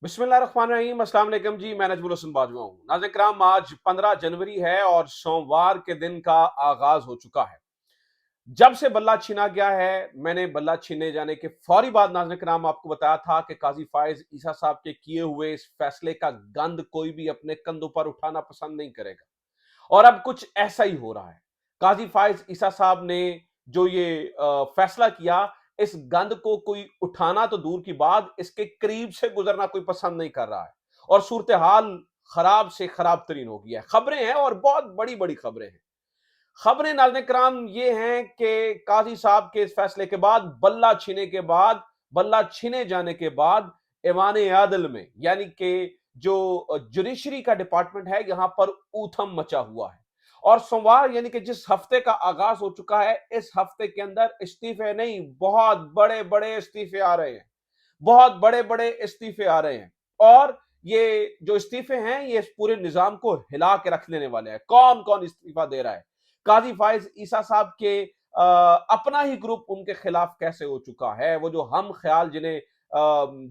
बिस्मिल्लाहिर्रहमानिर्रहीम। अस्सलाम वालेकुम जी, मैं नजमुल हसन बाजवा हूँ। नाज़रीन किराम, आज 15 जनवरी है और सोमवार के दिन का आगाज हो चुका है। जब से बल्ला छीना गया है, मैंने बल्ला छीने जाने के फौरी बाद नाज़रीन किराम आपको बताया था कि काजी फाइज ईसा साहब के किए हुए इस फैसले का गंद कोई भी अपने कंधों पर उठाना पसंद नहीं करेगा। और अब कुछ ऐसा ही हो रहा है। काजी फाइज ईसा साहब ने जो ये फैसला किया, इस गंद को कोई उठाना तो दूर की बात, इसके करीब से गुजरना कोई पसंद नहीं कर रहा है और सूरत हाल खराब से खराब तरीन हो गया है। खबरें हैं और बहुत बड़ी बड़ी खबरें हैं। खबरें नाज़रीन किराम ये हैं कि काजी साहब के इस फैसले के बाद, बल्ला छीने जाने के बाद ऐवान आदल में, यानी कि जो जुडिशरी का डिपार्टमेंट है, यहां पर ऊथम मचा हुआ है। और सोमवार यानी कि जिस हफ्ते का आगाज हो चुका है, इस हफ्ते के अंदर इस्तीफे नहीं, बहुत बड़े बड़े इस्तीफे आ रहे हैं। बहुत बड़े बड़े इस्तीफे आ रहे हैं और ये जो इस्तीफे हैं, ये इस पूरे निजाम को हिला के रख लेने वाले हैं। कौन कौन इस्तीफा दे रहा है? काजी फाइज ईसा साहब के अपना ही ग्रुप उनके खिलाफ कैसे हो चुका है। वो जो हम ख्याल जिन्हें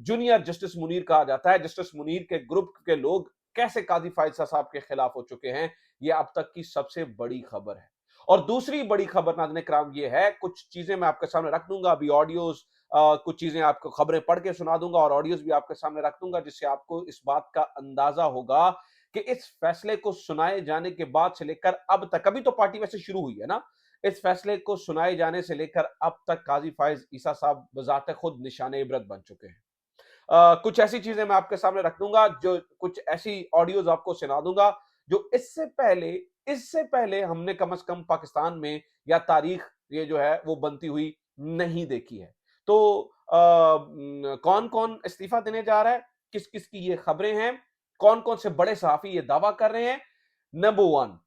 जूनियर जस्टिस मुनीर कहा जाता है, जस्टिस मुनीर के ग्रुप के लोग कैसे काजी फाइज ईसा साहब के खिलाफ हो चुके हैं, ये अब तक की सबसे बड़ी खबर है। और दूसरी बड़ी खबर नाज़रीन किराम ये है, कुछ चीजें मैं आपके सामने रख दूंगा, अभी ऑडियोज, कुछ चीजें आपको खबरें पढ़ के सुना दूंगा और ऑडियोज भी आपके सामने रख दूंगा, जिससे आपको इस बात का अंदाजा होगा कि इस फैसले को सुनाए जाने के बाद से लेकर अब तक, अभी तो पार्टी वैसे शुरू हुई है ना, इस फैसले को सुनाए जाने से लेकर अब तक काजी फाइज ईसा साहब बजाते खुद निशाने इबरत बन चुके हैं। कुछ ऐसी चीजें मैं आपके सामने रख दूंगा, जो कुछ ऐसी ऑडियोज आपको सुना दूंगा जो इससे पहले हमने कम से कम पाकिस्तान में या तारीख ये जो है वो बनती हुई नहीं देखी है। तो कौन कौन इस्तीफा देने जा रहा है, किस किस की ये खबरें हैं, कौन कौन से बड़े सहाफी ये दावा कर रहे हैं। नंबर वन,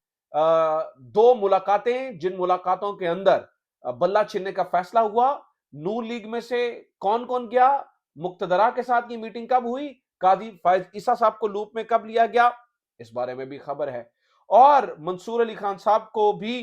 दो मुलाकातें, जिन मुलाकातों के अंदर बल्ला छीनने का फैसला हुआ, नून लीग में से कौन कौन गया, मुक्तदरा के साथ ये मीटिंग कब हुई, काजी फायज ईसा साहब को लूप में कब लिया गया, इस बारे में भी खबर है। और मंसूर अली खान साहब को भी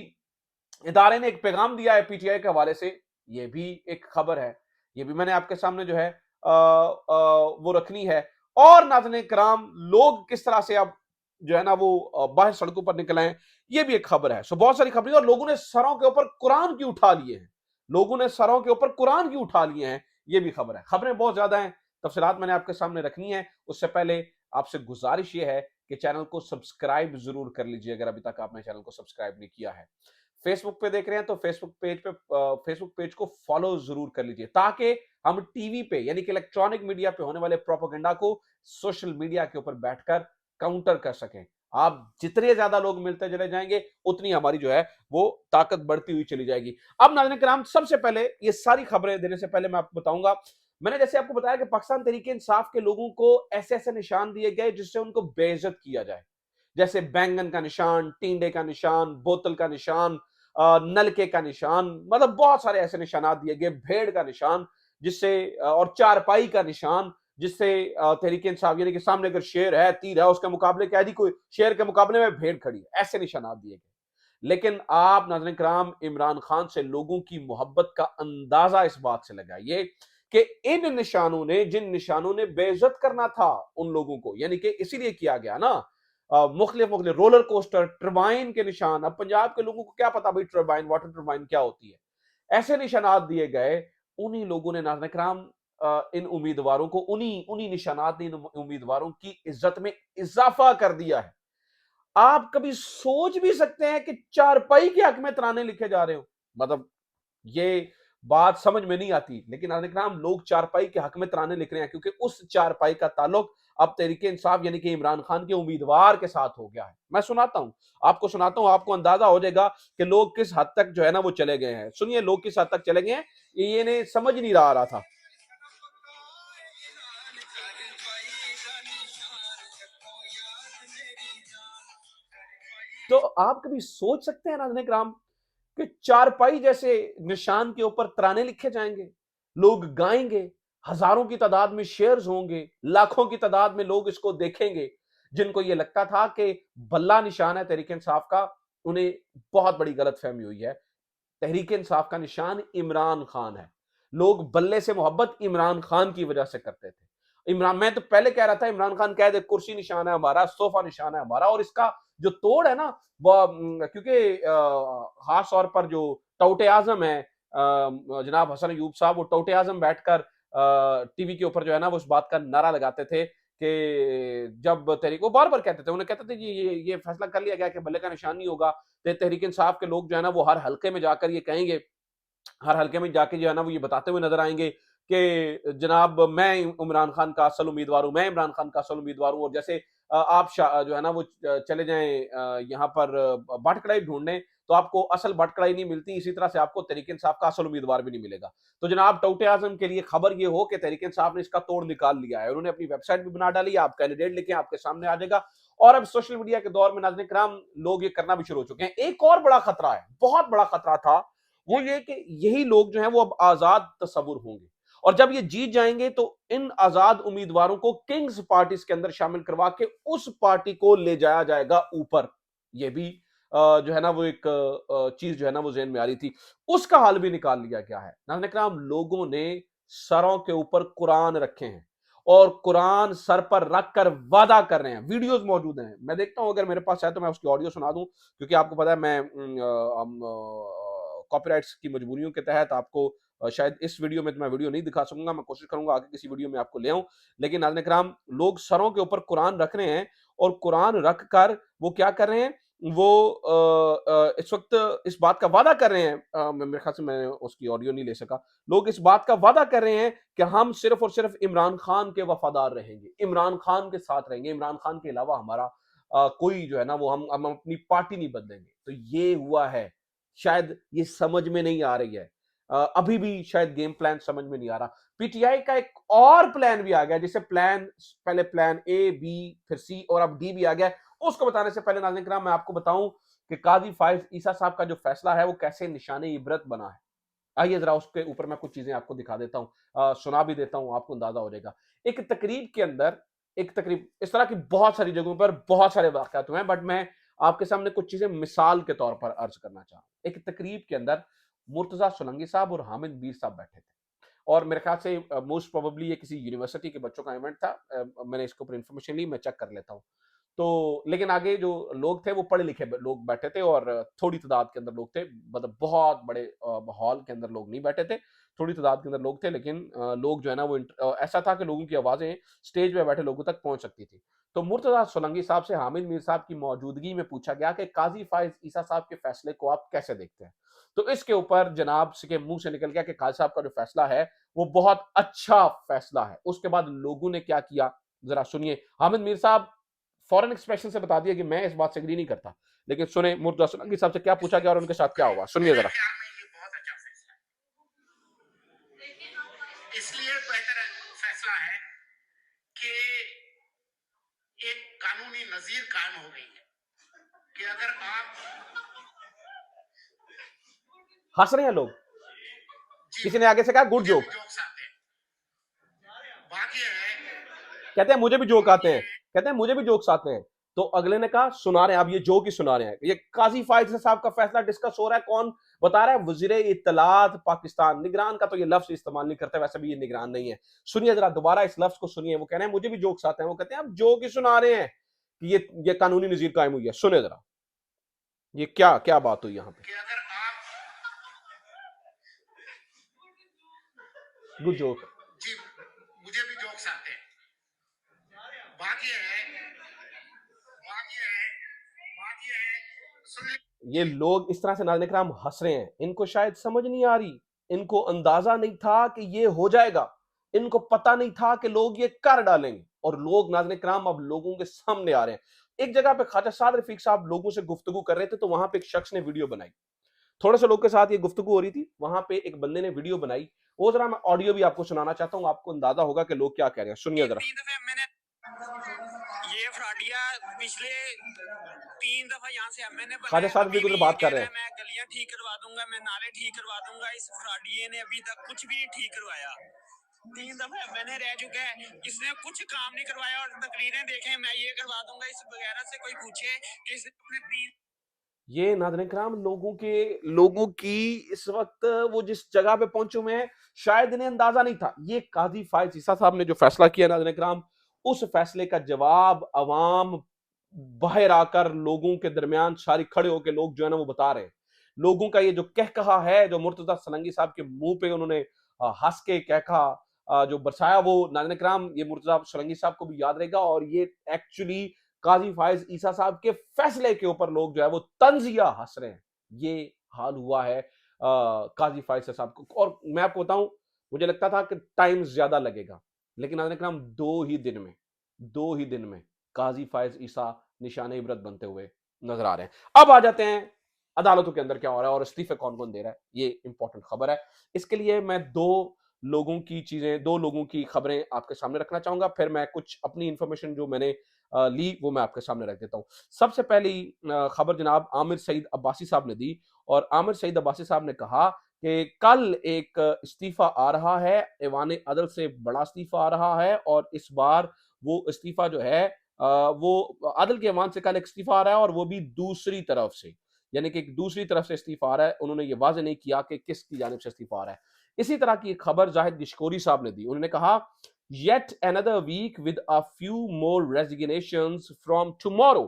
इदारे ने एक पैगाम दिया है पीटीआई के हवाले से, ये भी एक खबर है। ये भी मैंने आपके सामने जो है वो रखनी है। और नाज़रीन किराम, लोग किस तरह से अब जो है ना वो बाहर सड़कों पर निकल आए, ये भी एक खबर है। सो बहुत सारी खबरें, और लोगों ने सरों के ऊपर कुरान क्यों उठा लिए हैं, लोगों ने सरों के ऊपर कुरान क्यों उठा लिए हैं, ये भी खबर है। खबरें बहुत ज्यादा हैं, तफसीलात मैंने आपके सामने रखनी है। उससे पहले आपसे गुजारिश ये है कि चैनल को सब्सक्राइब जरूर कर लीजिए, अगर अभी तक आपने चैनल को सब्सक्राइब नहीं किया है। फेसबुक पे देख रहे हैं तो फेसबुक पेज को फॉलो जरूर कर लीजिए, ताकि हम टीवी पे यानी कि इलेक्ट्रॉनिक मीडिया पे होने वाले प्रोपेगेंडा को सोशल मीडिया के ऊपर बैठकर काउंटर कर सकें। आप जितने ज्यादा लोग मिलते चले जाएंगे, उतनी हमारी जो है वो ताकत बढ़ती हुई चली जाएगी। अब नाज़रीन किराम, सबसे पहले ये सारी खबरें देने से पहले मैं आपको बताऊंगा, मैंने जैसे आपको बताया कि पाकिस्तान तहरीक इंसाफ के लोगों को ऐसे ऐसे निशान दिए गए जिससे उनको बेइज्जत किया जाए, जैसे बैंगन का निशान, टींडे का निशान, बोतल का निशान, नलके का निशान, मतलब बहुत सारे ऐसे निशानात दिए गए, भेड़ का निशान जिससे और चारपाई का निशान जिससे तहरीक इंसाफ यानी कि सामने अगर शेर है, तीर है, उसके मुकाबले क्या है जी, कोई शेर के मुकाबले में भेड़ खड़ी है, ऐसे निशानात दिए गए। लेकिन आप नाज़रीन कराम, इमरान खान से लोगों की मोहब्बत का अंदाजा इस बात से लगाइए कि इन निशानों ने, जिन निशानों ने बेइज्जत करना था उन लोगों को, यानी कि इसीलिए किया गया ना, मुख्तलिफ मुख्तलिफ रोलर कोस्टर, टर्बाइन के निशान। अब पंजाब के लोगों को क्या पता भाई टर्बाइन, वाटर टर्बाइन क्या होती है, ऐसे निशानात दिए गए। उन्हीं लोगों ने नाज़रीन कराम इन उम्मीदवारों को, उन्हीं उन्हीं निशानात ने इन उम्मीदवारों की इज्जत में इजाफा कर दिया है। आप कभी सोच भी सकते हैं कि चारपाई के हक में तराने लिखे जा रहे हो, मतलब ये बात समझ में नहीं आती। लेकिन नाम लोग चारपाई के हक में तराने लिख रहे हैं, क्योंकि उस चारपाई का ताल्लुक अब तहरीक इंसाफ यानी कि इमरान खान के उम्मीदवार के साथ हो गया है। मैं सुनाता हूं, आपको सुनाता हूं, आपको अंदाजा हो जाएगा कि लोग किस हद तक जो है ना वो चले गए हैं। सुनिए, लोग किस हद तक चले गए हैं, ये ने समझ नहीं रहा था। तो आप कभी सोच सकते हैं नाज़रीन किराम कि चारपाई जैसे निशान के ऊपर तराने लिखे जाएंगे, लोग गाएंगे, हजारों की तादाद में शेयर्स होंगे, लाखों की तादाद में लोग इसको देखेंगे। जिनको ये लगता था कि बल्ला निशान है तहरीक इंसाफ का, उन्हें बहुत बड़ी गलतफहमी हुई है। तहरीक इंसाफ का निशान इमरान खान है। लोग बल्ले से मोहब्बत इमरान खान की वजह से करते थे। इमरान, मैं तो पहले कह रहा था इमरान खान कह दे कुर्सी निशान है हमारा, सोफा निशान है हमारा, और इसका जो तोड़ है ना वो क्योंकि खास तौर पर जो टौटे आजम है जनाब हसन अयूब साहब, वो टौटे आजम बैठकर टीवी के ऊपर जो है ना वो उस बात का नारा लगाते थे कि जब तहरीक, वो बार बार कहते थे, उन्हें कहते थे कि ये फैसला कर लिया गया कि बल्ले का निशान नहीं होगा, तो तहरीक इंसाफ के लोग जो है ना वो हर हल्के में जाकर ये कहेंगे, हर हल्के में जाके जो है ना वो ये बताते हुए नजर आएंगे कि जनाब मैं इमरान खान का असल उम्मीदवार हूं, मैं इमरान खान का असल उम्मीदवार हूं, और जैसे आप जो है ना वो चले जाएं यहाँ पर बटकड़ाई ढूंढने तो आपको असल बटकड़ाई नहीं मिलती, इसी तरह से आपको तहरीक इंसाफ का असल उम्मीदवार भी नहीं मिलेगा। तो जनाब टौटे आजम के लिए खबर ये हो कि तहरीक इंसाफ ने इसका तोड़ निकाल लिया है, उन्होंने अपनी वेबसाइट भी बना डाली, आप कैंडिडेट लेके आपके सामने आ जाएगा। और अब सोशल मीडिया के दौर में नाज़रीन किराम लोग ये करना भी शुरू हो चुके हैं। एक और बड़ा खतरा है, बहुत बड़ा खतरा था, वो ये कि यही लोग जो हैं वो अब आजाद तस्वुर होंगे, और जब ये जीत जाएंगे तो इन आजाद उम्मीदवारों को किंग्स पार्टीज के अंदर शामिल करवा के उस पार्टी को ले जाया जाएगा ऊपर। ये भी जो है ना वो एक चीज जो है ना वो ज़हन में आ रही थी, उसका हल भी निकाल लिया गया है। नाज़रीन इकराम, लोगों ने सरों के ऊपर कुरान रखे हैं और कुरान सर पर रखकर वादा कर रहे हैं, वीडियोस मौजूद हैं, मैं देखता हूं अगर मेरे पास है तो मैं उसकी ऑडियो सुना दूं, क्योंकि आपको पता है मैं कॉपीराइट्स की मजबूरियों के तहत आपको शायद इस वीडियो में तो मैं वीडियो नहीं दिखा सकूंगा, मैं कोशिश करूंगा आगे किसी वीडियो में आपको ले आऊं। लेकिन नाज़रीन इकराम, लोग सरों के ऊपर कुरान रख रहे हैं और कुरान रख कर वो क्या कर रहे हैं, वो इस वक्त इस बात का वादा कर रहे हैं, मेरे ख्याल से मैं उसकी ऑडियो नहीं ले सका, लोग इस बात का वादा कर रहे हैं कि हम सिर्फ और सिर्फ इमरान खान के वफादार रहेंगे, इमरान खान के साथ रहेंगे, इमरान खान के अलावा हमारा कोई जो है ना वो हम अपनी पार्टी नहीं बदलेंगे। तो ये हुआ है, शायद ये समझ में नहीं आ रही है, अभी भी शायद गेम प्लान समझ में नहीं आ रहा। पीटीआई का एक और प्लान भी आ गया, जिसे प्लान पहले प्लान ए बी फिर सी और अब डी भी आ गया। उसको बताने से पहले नाज़रीन किराम मैं आपको बताऊं कि काजी फाइज ईसा साहब का जो फैसला है वो कैसे निशाने इबरत बना है। आइए जरा उसके ऊपर मैं कुछ चीजें आपको दिखा देता हूं, सुना भी देता हूं, आपको अंदाजा हो जाएगा। एक तकरीब के अंदर, एक तकरीब इस तरह की बहुत सारी जगहों पर बहुत सारे वाकयात हुए हैं, बट मैं आपके सामने कुछ चीजें मिसाल के तौर पर अर्ज करना चाह रहा हूं। एक तकरीब के अंदर मुर्तजा सोलंकी साहब और हामिद मीर साहब बैठे थे, और मेरे ख्याल से मोस्ट प्रोबेबली ये किसी यूनिवर्सिटी के बच्चों का इवेंट था, मैंने इसके ऊपर इंफॉर्मेशन ली, मैं चेक कर लेता हूँ। तो लेकिन आगे जो लोग थे वो पढ़े लिखे लोग बैठे थे, और थोड़ी तादाद के अंदर लोग थे, मतलब बहुत बड़े हॉल के अंदर लोग नहीं बैठे थे, थोड़ी तादाद के अंदर लोग थे, लेकिन लोग जो है ना वो ऐसा था कि लोगों की आवाजें स्टेज पे बैठे लोगों तक पहुंच सकती थी। तो मुर्तजा सोलंकी साहब से हामिद मीर साहब की मौजूदगी में पूछा गया कि काजी फाइज ईसा साहब के फैसले को आप कैसे देखते हैं। तो इसके ऊपर जनाब के मुंह से निकल गया कि काजी साहब का जो फैसला है वो बहुत अच्छा फैसला है। उसके बाद लोगों ने क्या किया, जरा सुनिए। हामिद मीर साहब फॉरेन एक्सप्रेशन से बता दिया कि मैं इस बात से एग्री नहीं करता, लेकिन सुने मुर्तजा सोलंकी साहब से क्या पूछा गया और उनके साथ क्या हुआ, सुनिए जरा। इसलिए बेहतर फैसला है कि एक कानूनी नजीर कायम हो गई है कि अगर आप, हंस रहे हैं लोग, किसी ने आगे से कहा गुड जोक, बात यह है, कहते हैं मुझे भी जोक आते हैं, कहते हैं मुझे भी जोक्स आते हैं। तो अगले ने कहा सुना रहे हैं, अब ये जोक ही सुना रहे हैं। ये काजी फाइज साहब का फैसला डिस्कस हो रहा है, कौन बता रहा है, वजीर इत्तलात पाकिस्तान। निगरान का तो ये लफ्ज इस्तेमाल नहीं करते, वैसे भी ये निगरान नहीं है। सुनिए जरा दोबारा इस लफ्ज को सुनिए, वो कह रहे हैं मुझे भी जोक्स आते हैं, वो कहते हैं अब जोक ही सुना रहे हैं कि ये कानूनी नजीर कायम हुई है। सुने जरा ये क्या क्या बात हुई यहां पे। गुड जोक जी, मुझे भी जोक्स आते हैं। बात ये है, बात ये है, बात ये है, सुन, ये लोग इस तरह से नाज़रीन इकराम हंस रहे हैं, इनको शायद समझ नहीं आ रही, इनको अंदाजा नहीं था कि ये हो जाएगा, इनको पता नहीं था कि लोग ये कर डालेंगे, और लोग नाज़रीन इकराम अब लोगों के सामने आ रहे हैं। एक जगह पे ख्वाजा साद रफीक साहब लोगों से गुफ्तगू कर रहे थे, तो वहां पे एक शख्स ने वीडियो बनाई, थोड़े से लोग के साथ ये गुफ्तगू हो रही थी, वहां पे एक बंदे ने वीडियो बनाई, वो जरा मैं ऑडियो भी आपको सुनाना चाहता हूं, आपको अंदाजा होगा कि लोग क्या कह रहे हैं, सुनिए जरा। ये फ्रॉडिया पिछले 3 दफा यहाँ से मैंने ख्वाजा साहब भी कुछ बात कर रहे हैं, मैं गलियां ठीक करवा दूंगा, मैं नाले ठीक करवा दूंगा, इस फ्रॉडिये ने अभी तक कुछ भी नहीं ठीक करवाया। 3 दफा मैंने रह चुका है, इसने कुछ काम नहीं करवाया, और तकरीरें देखें, मैं ये करवा दूंगा, इस वगैरह से कोई पूछे कि इसने अपने 3 ये नाज़रीन किराम लोगों की इस वक़्त वो जिस जगह पे पहुँचे हुए हैं, शायद इन्हें अंदाज़ा नहीं था। ये काज़ी फ़ाइज़ ईसा साहब ने जो फ़ैसला किया नाज़रीन किराम, उस फ़ैसले का जवाब अवाम बाहर आकर लोगों के दरमियान सारी खड़े होके लोग जो है ना वो बता रहे हैं। लोगों का ये जो कहकहा है, जो मुर्तज़ा सलंगी साहब के मुँह पे उन्होंने हँस के कहकहा जो बरसाया वो नाज़रीन किराम ये मुर्तज़ा सलंगी साहब को भी याद रहेगा और ये एक्चुअली काजी फायज ईसा साहब के फैसले के ऊपर लोग जो है वो तंजिया हंस रहे हैं। ये हाल हुआ है काजी फायज साहब को और मैं आपको बताऊं मुझे लगता था कि टाइम ज्यादा लगेगा लेकिन आने का नाम 2 ही दिन में काजी फायज ईसा निशाने इबरत बनते हुए नजर आ रहे हैं। अब आ जाते हैं अदालतों के अंदर क्या हो रहा है और इस्तीफे कौन कौन दे रहा है। ये इंपॉर्टेंट खबर है। इसके लिए मैं दो लोगों की खबरें आपके सामने रखना चाहूंगा। फिर मैं कुछ अपनी इंफॉर्मेशन जो मैंने ली वो मैं आपके सामने रख देता हूँ। सबसे पहली खबर जनाब आमिर सईद अब्बासी साहब ने दी और आमिर सईद अब्बासी साहब ने कहा कि कल एक इस्तीफा आ रहा है, ऐवान अदल से बड़ा इस्तीफा आ रहा है और इस बार वो इस्तीफा जो है वो अदल के ऐवान से कल एक इस्तीफा आ रहा है और वो भी दूसरी तरफ से, यानी कि एक दूसरी तरफ से इस्तीफा आ रहा है। उन्होंने ये वाज़ेह नहीं किया कि किसकी जानिब से इस्तीफा आ रहा है। इसी तरह की एक खबर जाहिद गिशकोरी साहब ने दी। उन्होंने कहा yet another week with a few more resignations from tomorrow,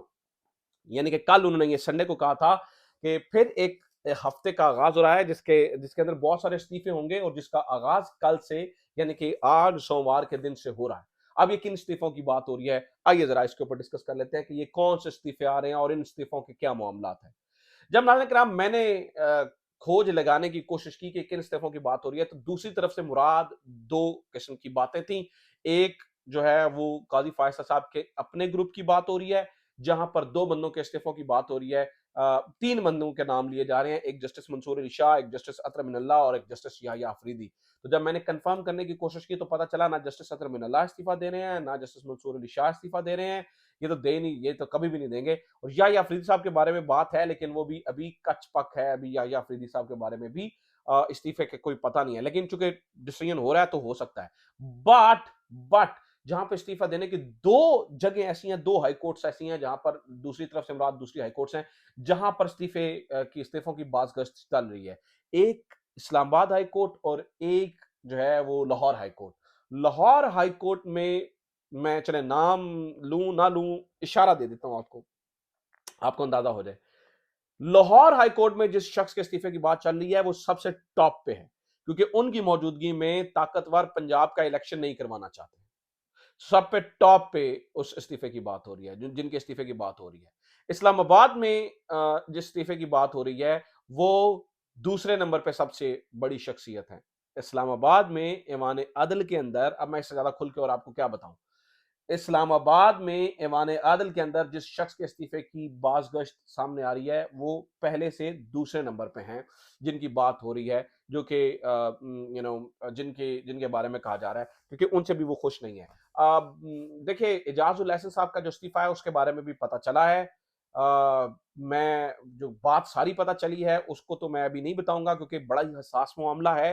यानी कि कल उन्होंने ये संडे को कहा था कि फिर एक हफ्ते का आगाज हो रहा है जिसके जिसके अंदर बहुत सारे इस्तीफे होंगे और जिसका आगाज कल से यानी कि आज सोमवार के दिन से हो रहा है। अब ये किन इस्तीफों की बात हो रही है, आइए जरा इसके ऊपर डिस्कस कर लेते हैं कि ये कौन से इस्तीफे आ रहे हैं और इन इस्तीफों के क्या मामला है। जब नाज़रीन किराम मैंने खोज लगाने की कोशिश की कि किन इस्तीफों की बात हो रही है तो दूसरी तरफ से मुराद दो किस्म की बातें थी। एक जो है वो काजी फायसा साहब के अपने ग्रुप की बात हो रही है जहां पर दो बंदों के इस्तीफों की बात हो रही है। तीन बंदों के नाम लिए जा रहे हैं, एक जस्टिस मंसूर अली शाह, एक जस्टिस अतर मिनल्ला और एक जस्टिस याहिया अफरीदी। तो जब मैंने कंफर्म करने की कोशिश की तो पता चला ना जस्टिस अतर मिनल्ला इस्तीफा दे रहे हैं ना जस्टिस मंसूर अली शाह इस्तीफा दे रहे हैं। ये तो कभी भी नहीं देंगे। और याहिया अफरीदी साहब के बारे में बात है लेकिन वो भी अभी कच पक है। अभी याहिया अफरीदी साहब के बारे में भी इस्तीफे के कोई पता नहीं है लेकिन चूंकि डिसीजन हो रहा है तो हो सकता है। बट जहां पर इस्तीफा देने की दो जगह ऐसी हैं, दो हाई कोर्ट्स ऐसी हैं जहां पर दूसरी तरफ से मुराद दूसरी हाई कोर्ट्स हैं जहां पर इस्तीफों की बाज़गश्त चल रही है। एक इस्लामाबाद हाई कोर्ट और एक जो है वो Lahore high court. Lahore high court में मैं चले नाम लूं ना लूं, इशारा दे देता हूं आपको, आपको अंदाजा हो जाए। लाहौर हाई कोर्ट में जिस शख्स के इस्तीफे की बात चल रही है वो सबसे टॉप पे है क्योंकि उनकी मौजूदगी में ताकतवर पंजाब का इलेक्शन नहीं करवाना चाहते। सब पे टॉप पे उस इस्तीफे की बात हो रही है, जिनके इस्तीफे की बात हो रही है। इस्लामाबाद में जिस इस्तीफे की बात हो रही है वो दूसरे नंबर पे सबसे बड़ी शख्सियत है। इस्लामाबाद में ईवान अदल के अंदर, अब मैं इससे ज्यादा खुल के और आपको क्या बताऊं, इस्लामाबाद में ईवान आदल के अंदर जिस शख्स के इस्तीफे की बाज़गश्त सामने आ रही है वो पहले से दूसरे नंबर पे हैं जिनकी बात हो रही है, जो कि जिनके जिनके बारे में कहा जा रहा है क्योंकि उनसे भी वो खुश नहीं है। देखिए एजाजुल एहसन साहब का जो इस्तीफा है उसके बारे में भी पता चला है। मैं जो बात सारी पता चली है उसको तो मैं अभी नहीं बताऊंगा क्योंकि बड़ा ही हसास मामला है।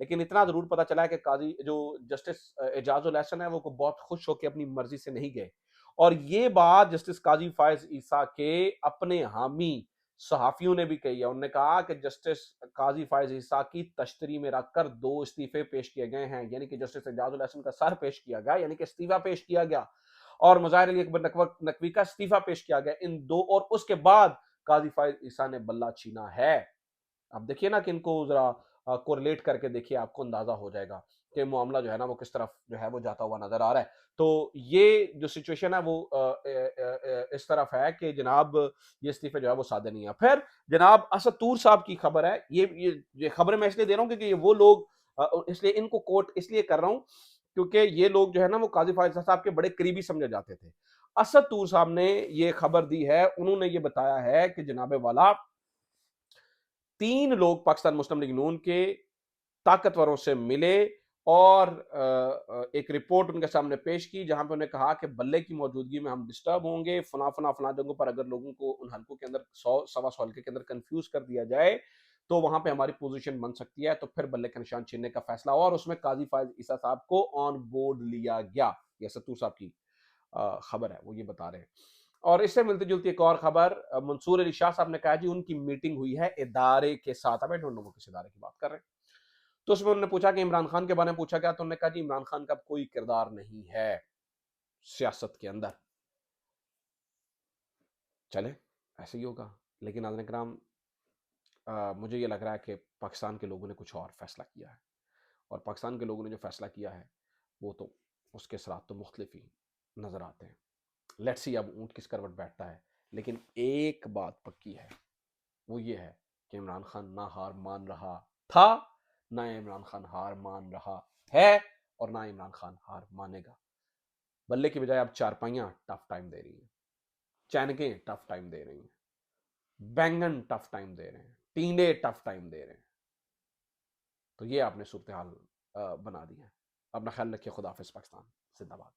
लेकिन इतना जरूर पता चला है कि काजी जो जस्टिस एजाजुल एहसन है वो को बहुत खुश होकर अपनी मर्जी से नहीं गए और ये बात जस्टिस काजी फायज ईसा के अपने हामी सहाफियों ने भी कही है। उन्होंने कहा कि जस्टिस काजी फायज ईसा की तश्तरी में रखकर दो इस्तीफे पेश किए गए हैं, यानी कि जस्टिस एजाजुल एहसन का सर पेश किया गया, यानी कि इस्तीफा पेश किया गया और मुजाहिर अली अकबर नकवी का इस्तीफा पेश किया गया, इन दो, और उसके बाद काजी फायज ईसा ने बल्ला छीना है। अब देखिए ना कि इनको जरा कोरिलेट करके देखिए, आपको अंदाजा हो जाएगा कि मामला जो है ना वो किस तरफ जो है वो जाता हुआ नजर आ रहा है। तो ये जो सिचुएशन है वो इस तरफ है कि जनाब ये इस्तीफे जो है वो सादे नहीं है। फिर जनाब असद तूर साहब की खबर है। ये खबरें मैं इसलिए दे रहा हूँ क्योंकि ये वो लोग इसलिए इनको कोट इसलिए कर रहा हूँ क्योंकि ये लोग जो है ना वो काजी फायज साहब के बड़े करीबी समझे जाते थे। असद तूर साहब ने ये खबर दी है, उन्होंने ये बताया है कि जनाबे वाला 3 लोग पाकिस्तान मुस्लिम लीग नून के ताकतवरों से मिले और एक रिपोर्ट उनके सामने पेश की जहां पे उन्हें कहा कि बल्ले की मौजूदगी में हम डिस्टर्ब होंगे, फला जगहों पर अगर लोगों को उन हलकों के अंदर 100 सवा 100 हल्के के अंदर कंफ्यूज कर दिया जाए तो वहां पे हमारी पोजीशन बन सकती है, तो फिर बल्ले का निशान छीनने का फैसला हुआ और उसमें काजी फायज ईसा साहब को ऑन बोर्ड लिया गया। ये सत्तू साहब की खबर है, वो ये बता रहे हैं। और इससे मिलती जुलती एक और खबर, मंसूर अली शाह साहब ने कहा जी उनकी मीटिंग हुई है इदारे के साथ। अब आई डोंट नो वो किस इदारे की बात कर रहे हैं। तो उसमें उन्होंने पूछा कि इमरान खान के बारे में पूछा गया, तो उन्होंने कहा जी इमरान खान का कोई किरदार नहीं है सियासत के अंदर। चले, ऐसे ही होगा। लेकिन नाज़रीन किराम, मुझे ये लग रहा है कि पाकिस्तान के लोगों ने कुछ और फैसला किया है, और पाकिस्तान के लोगों ने जो फैसला किया है वो तो उसके असरात तो मुख्तलिफ ही नज़र आते हैं। लेट्स सी अब ऊँट किस करवट बैठता है। लेकिन एक बात पक्की है, वो ये है कि इमरान खान ना हार मान रहा था, ना इमरान खान हार मान रहा है, और ना इमरान खान हार मानेगा। बल्ले की बजाय अब चारपाइयाँ टफ टाइम दे रही हैं, चैनकें टफ टाइम दे रही हैं, बैंगन टफ टाइम दे रहे हैं, टींडे टफ टाइम दे रहे हैं। तो ये आपने सूरत हाल बना दी है। अपना ख्याल रखिए। खुदा हाफिज़। पाकिस्तान जिंदाबाद।